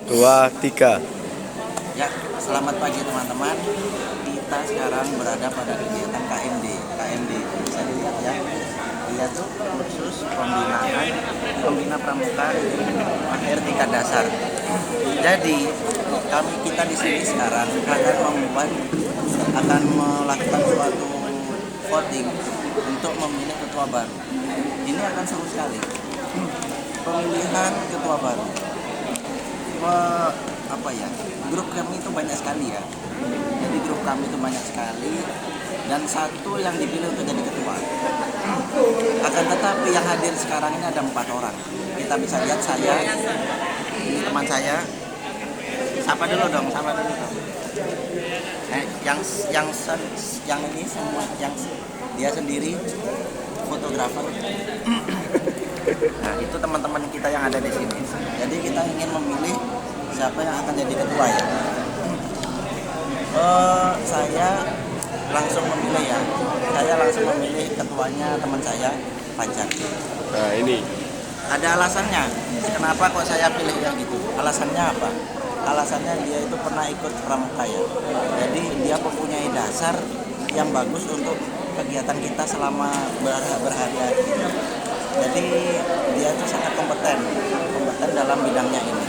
dua, tiga. Ya, selamat pagi teman-teman. Kita sekarang berada pada kegiatan KMD. KMD bisa dilihat ya. Dia tuh kursus pembina pramuka akhir tingkat dasar. Jadi kita di sini sekarang akan melakukan suatu voting untuk memilih ketua baru. Ini akan seru sekali. Pemilihan ketua baru. Grup kami itu banyak sekali ya. Jadi grup kami itu banyak sekali dan satu yang dipilih untuk jadi ketua. Akan tetapi yang hadir sekarang ini ada 4 orang. Kita bisa lihat ini teman saya. Sapa dulu dong. Yang ini semua yang dia sendiri fotografer. Nah, itu teman-teman kita yang ada di sini. Jadi kita ingin memilih siapa yang akan jadi ketua ya. Saya langsung memilih ya. Saya langsung memilih ketuanya teman saya, Fajar. Nah, ini. Ada alasannya. Kenapa kok saya pilih yang gitu? Alasannya apa? Alasannya dia itu pernah ikut pramuka ya. Jadi dia mempunyai dasar yang bagus untuk kegiatan kita selama berhari-hari. Jadi dia itu sangat kompeten dalam bidangnya ini.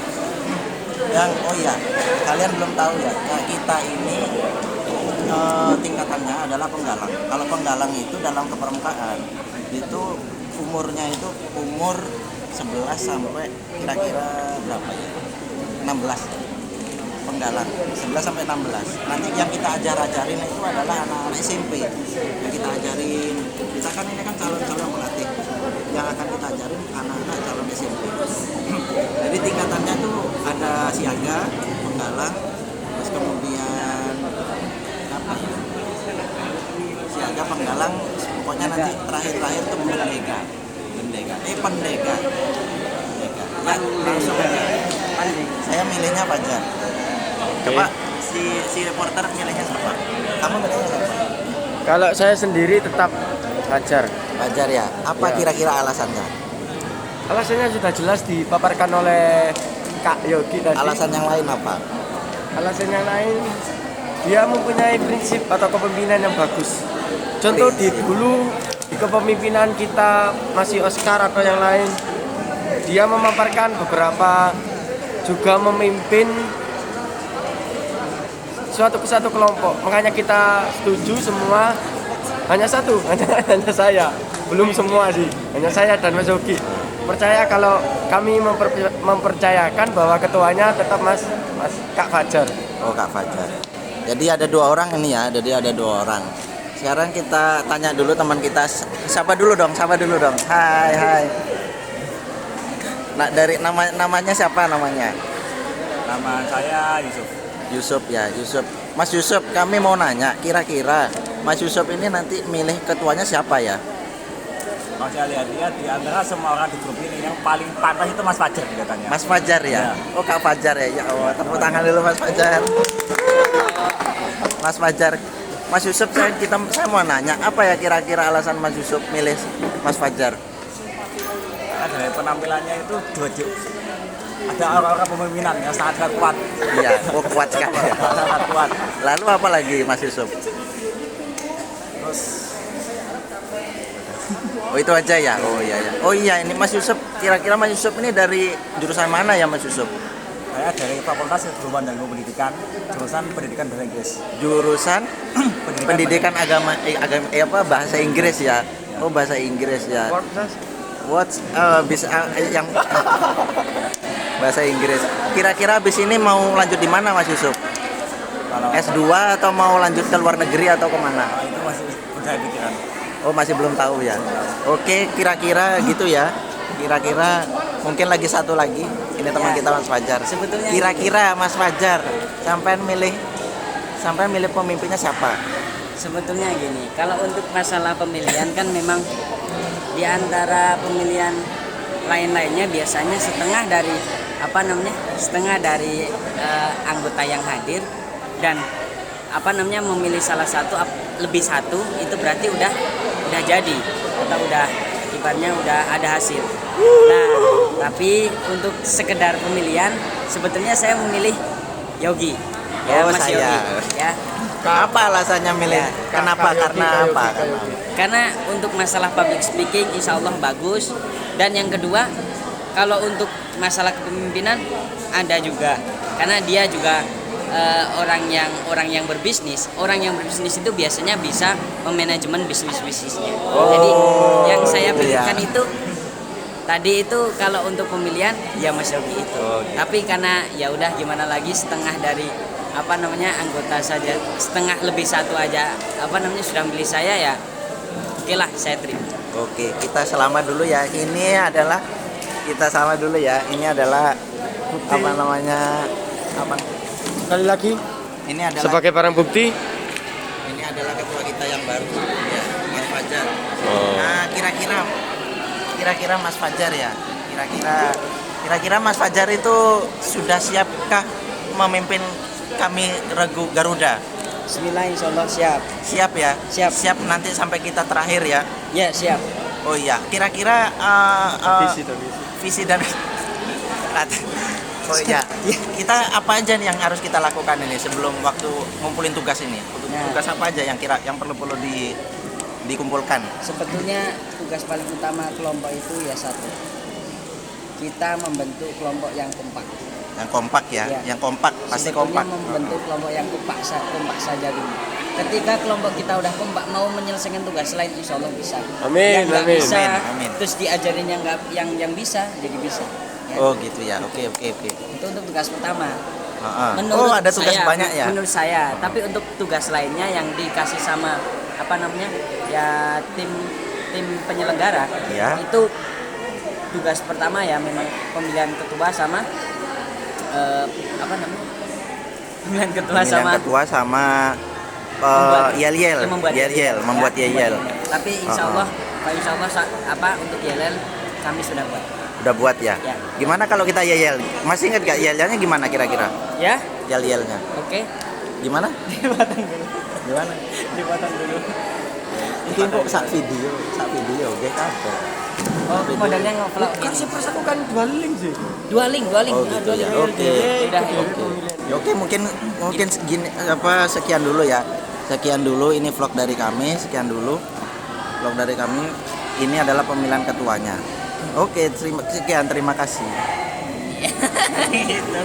Yang kalian belum tahu ya, kita ini tingkatannya adalah penggalang. Kalau penggalang itu dalam kepramukaan itu umurnya itu umur 11 sampai kira-kira berapa ya? 16. Penggalang 11 sampai 16. Nanti yang kita ajarin itu adalah anak-anak SMP. Yang kita ajarin, kita kan ini kan calon-calon pelatih. Yang akan kita ajarin anak-anak calon SMP. Jadi tingkatannya tuh ada siaga, penggalang, terus kemudian siaga, penggalang, pokoknya nanti terakhir tuh pendega. Ya, langsung aja. Saya milihnya Fajar. Coba si reporter milihnya siapa? Kamu milihnya siapa? Kalau saya sendiri tetap Fajar. Fajar ya. Apa kira-kira alasannya? Alasannya sudah jelas dipaparkan oleh Kak Yogi tadi. Alasan yang lain apa? Alasan yang lain, dia mempunyai prinsip atau kepemimpinan yang bagus. Contoh di kepemimpinan kita masih Oscar atau yang lain, dia memaparkan beberapa, juga memimpin suatu kelompok. Makanya kita setuju semua. Hanya saya, belum semua sih. Hanya saya dan Mas Yogi percaya kalau kami mempercayakan bahwa ketuanya tetap Mas Kak Fajar. Oh, Kak Fajar. Jadi ada 2 orang ini ya. Sekarang kita tanya dulu teman kita. Siapa dulu dong. Hai. Nah, dari namanya siapa namanya? Nama saya Yusuf ya, Mas Yusuf, kami mau nanya, kira-kira Mas Yusuf ini nanti milih ketuanya siapa ya? Kalau saya lihat di antara semua orang di grup ini yang paling pantas itu Mas Fajar kelihatannya. Mas Fajar ya? Oh, Kak Fajar ya. Ya Allah, tepuk tangan dulu Mas Fajar. Mas Fajar. Mas Yusuf, saya mau nanya, apa ya kira-kira alasan Mas Yusuf milih Mas Fajar? Dari penampilannya itu ada orang-orang pemimpinan yang sangat kuat. Iya, kuat sekali. Sangat kuat. Lalu apa lagi Mas Yusuf? Terus Oh, itu aja ya? Oh iya, ini Mas Yusuf, kira-kira Mas Yusuf ini dari jurusan mana ya Mas Yusuf? saya dari Fakultas Keguruan dan Ilmu Pendidikan, jurusan Pendidikan Bahasa Inggris. Jurusan Pendidikan Bahasa Inggris ya? Oh, Bahasa Inggris ya. Yang Bahasa Inggris. Kira-kira habis ini mau lanjut di mana Mas Yusuf? Kalau S2 atau mau lanjut ke luar negeri atau kemana? itu masih udah pikiran. Oh, masih belum tahu ya. Oke, kira-kira gitu ya. Kira-kira mungkin lagi satu lagi. Ini teman kita Mas Fajar. Sebetulnya Kira-kira Mas Fajar sampai milih pemimpinnya siapa? Sebetulnya gini, kalau untuk masalah pemilihan kan memang di antara pemilihan lain-lainnya biasanya setengah dari anggota yang hadir dan memilih salah satu lebih satu itu berarti udah jadi atau udah akibatnya udah ada hasil. Nah, tapi untuk sekedar pemilihan sebetulnya saya memilih Yogi. Ya, Oh, Mas saya. Yogi. Ya. Apa alasannya milih? Ya. Kenapa? Kakak Karena Yogi, apa? Kakak Yogi. Karena untuk masalah public speaking insya Allah bagus. Dan yang kedua, kalau untuk masalah kepemimpinan ada juga. Karena dia juga orang yang berbisnis. Orang yang berbisnis itu biasanya bisa memanajemen bisnisnya. Jadi yang saya gitu ya. pilihkan itu tadi itu kalau untuk pemilihan ya Mas Yogi itu. Oh, gitu. Tapi karena ya udah gimana lagi, setengah dari anggota saja, setengah lebih satu aja sudah milih saya, ya oke lah saya terima. Oke, kita selamat dulu ya. Ini adalah Ini adalah apa? Sekali lagi Ini adalah sebagai barang bukti. ini adalah ketua kita yang baru, ya, Mas Fajar. Oh. Nah, kira-kira Mas Fajar ya. Kira-kira Mas Fajar itu sudah siapkah memimpin kami Regu Garuda? Bismillah insya Allah siap. Siap ya? Siap. Siap nanti sampai kita terakhir ya. Ya siap. Oh iya, kira-kira visi dan oh iya, kita apa aja nih yang harus kita lakukan ini sebelum waktu ngumpulin tugas ini? Nah. Tugas apa aja yang perlu dikumpulkan? Sebetulnya tugas paling utama kelompok itu ya satu, kita membentuk kelompok yang kompak. Yang kompak ya, Ya. yang kompak pasti Sebetulnya kompak. membentuk kelompok yang kompak saja dulu. Ketika kelompok kita udah kompak mau menyelesaikan tugas lain insya Allah bisa. Amin, Yang nggak amin. bisa, Amin. terus diajarin yang bisa jadi bisa. Ya. Oh gitu ya, oke. Itu untuk tugas pertama. Oh ada tugas saya, banyak ya? Menurut saya, tapi untuk tugas lainnya yang dikasih sama ya tim penyelenggara, Ya. itu tugas pertama ya memang pemilihan ketua sama pemilihan ketua Pemilihan sama ketua sama yel-yel, membuat yel-yel. Tapi insya Allah untuk yel kami sudah buat. Udah buat ya? Ya. Gimana kalau kita yel-yel? Masih ingat gak yel-yelnya gimana kira-kira? Ya, Yel-yelnya. oke. Gimana? Dipotong dulu. Gimana? Dipotong dulu. Ini kok sak video, oke kabeh. Oh, modelnya ngevlog. Kan saya aku kan dua link sih. Dua link. Oh gitu ya. Oke. Udah. Ya, oke, mungkin segini sekian dulu ya. Sekian dulu ini vlog dari kami, Vlog dari kami ini adalah pemilihan ketuanya. Oke, terima kasih. Gitu.